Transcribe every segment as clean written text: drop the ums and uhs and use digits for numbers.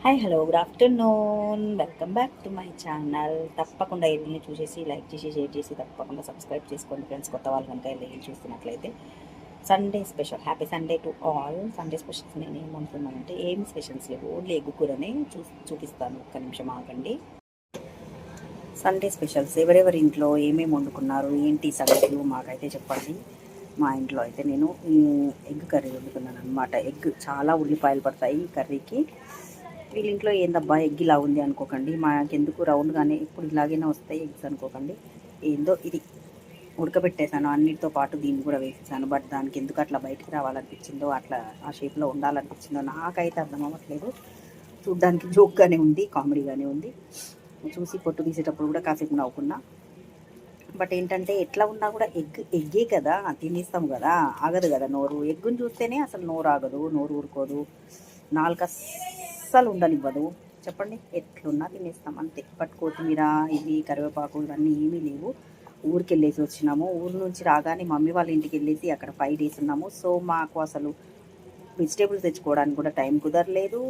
Hi hello good afternoon welcome back to my channel. తప్పకుండా వెళ్ళి చూసేసి లైక్ చేసి షేర్ చేసి తప్పకుండా సబ్స్క్రైబ్ చేసుకోండి ఫ్రెండ్స్. కొత్త వాళ్ళు కనుక వెళ్ళి చూస్తున్నట్లయితే Sunday special happy Sunday to all. Sunday specials నేను ఏమనుకున్నానంటే ఏమి స్పెషల్స్ లేవు, ఓన్లీ ఎగ్గు కూరని చూపిస్తాను. ఒక్క నిమిషం ఆగండి. సండే స్పెషల్స్ ఎవరెవరి ఇంట్లో ఏమేమి వండుకున్నారు, ఏంటి సంగతులు మాకైతే చెప్పండి. మా ఇంట్లో అయితే నేను ఎగ్ కర్రీ వండుకున్నాను అనమాట. ఎగ్ చాలా ఉల్లిపాయలు పడతాయి ఈ కర్రీకి. వీళ్ళ ఇంట్లో ఏందబ్బా ఎగ్ ఇలా ఉంది అనుకోకండి, మాకెందుకు రౌండ్గానే ఇప్పుడు ఇలాగైనా వస్తాయి ఎగ్స్ అనుకోకండి. ఏందో ఇది ఉడకబెట్టేశాను, అన్నిటితో పాటు దీన్ని కూడా వేసేసాను. బట్ దానికి ఎందుకు అట్లా బయటికి రావాలనిపించిందో, అట్లా ఆ షేప్లో ఉండాలనిపించిందో నాకైతే అర్థం అవ్వట్లేదు. చూడ్డానికి జోక్గానే ఉంది, కామెడీగానే ఉంది. చూసి పొట్టు తీసేటప్పుడు కూడా కాసేపు నవ్వుకున్నా. బట్ ఏంటంటే ఎట్లా ఉన్నా కూడా ఎగ్గే కదా, తినేస్తాం కదా, ఆగదు కదా నోరు. ఎగ్గుని చూస్తేనే అసలు నోరు ఆగదు, నోరు ఊరుకోదు, నాలుక అస్సలు ఉండనివ్వదు. చెప్పండి, ఎట్లున్నా తినేస్తాం అంతే. బట్ కొత్తిమీర ఇవి కరివేపాకు ఇవన్నీ ఏమీ లేవు. ఊరికి వెళ్ళేసి వచ్చినాము. ఊరు నుంచి రాగానే మమ్మీ వాళ్ళ ఇంటికి వెళ్ళేసి అక్కడ 5 days ఉన్నాము. సో మాకు అసలు వెజిటేబుల్స్ తెచ్చుకోవడానికి కూడా టైం కుదరలేదు.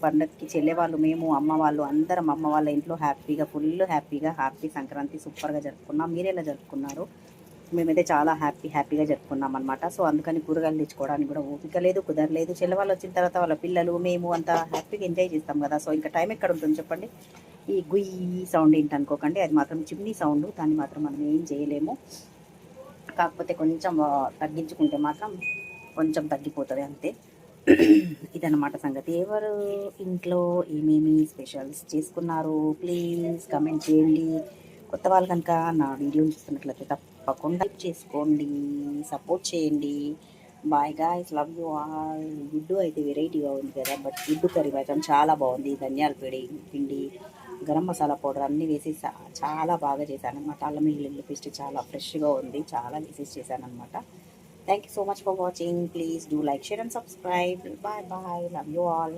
పండగకి చెల్లె వాళ్ళు, మేము, అమ్మ వాళ్ళు అందరం అమ్మ వాళ్ళ ఇంట్లో హ్యాపీ సంక్రాంతి సూపర్గా జరుపుకున్నాం. మీరు ఎలా జరుపుకున్నారు? మేమైతే చాలా హ్యాపీగా జరుపుకున్నాం అనమాట. సో అందుకని కూరగాయలు తెచ్చుకోవడానికి కూడా ఓపిక లేదు, కుదరలేదు. చెల్లె వాళ్ళు వచ్చిన తర్వాత వాళ్ళ పిల్లలు మేము అంతా హ్యాపీగా ఎంజాయ్ చేస్తాం కదా. సో ఇంకా టైం ఎక్కడ ఉంటుంది చెప్పండి. ఈ గుయ్యి సౌండ్ ఏంటనుకోకండి, అది మాత్రం చిమ్నీ సౌండ్, దాన్ని మాత్రం మనం ఏం చేయలేము. కాకపోతే కొంచెం తగ్గించుకుంటే మాత్రం కొంచెం తగ్గిపోతుంది అంతే. ఇదన్నమాట సంగతి. ఎవరు ఇంట్లో ఏమేమి స్పెషల్స్ చేసుకున్నారు ప్లీజ్ కమెంట్ చేయండి. కొత్త వాళ్ళు కనుక నా వీడియోని చూస్తున్నట్లయితే తప్పకుండా లైక్ చేసుకోండి, సపోర్ట్ చేయండి. Bye guys, love you all. గుడ్డు అయితే వెరైటీగా ఉంది కదా, బట్ గుడ్డు కర్రీ మాత్రం చాలా బాగుంది. ధనియాల పిండి, గరం మసాలా పౌడర్ అన్నీ వేసి చాలా బాగా చేశాను అనమాట. అల్లం వెల్లుల్లి పేస్ట్ చాలా ఫ్రెష్గా ఉంది, చాలా వేసేసి చేశాను అనమాట. Thank you so much for watching. Please do like, share and subscribe. Bye bye. Love you all.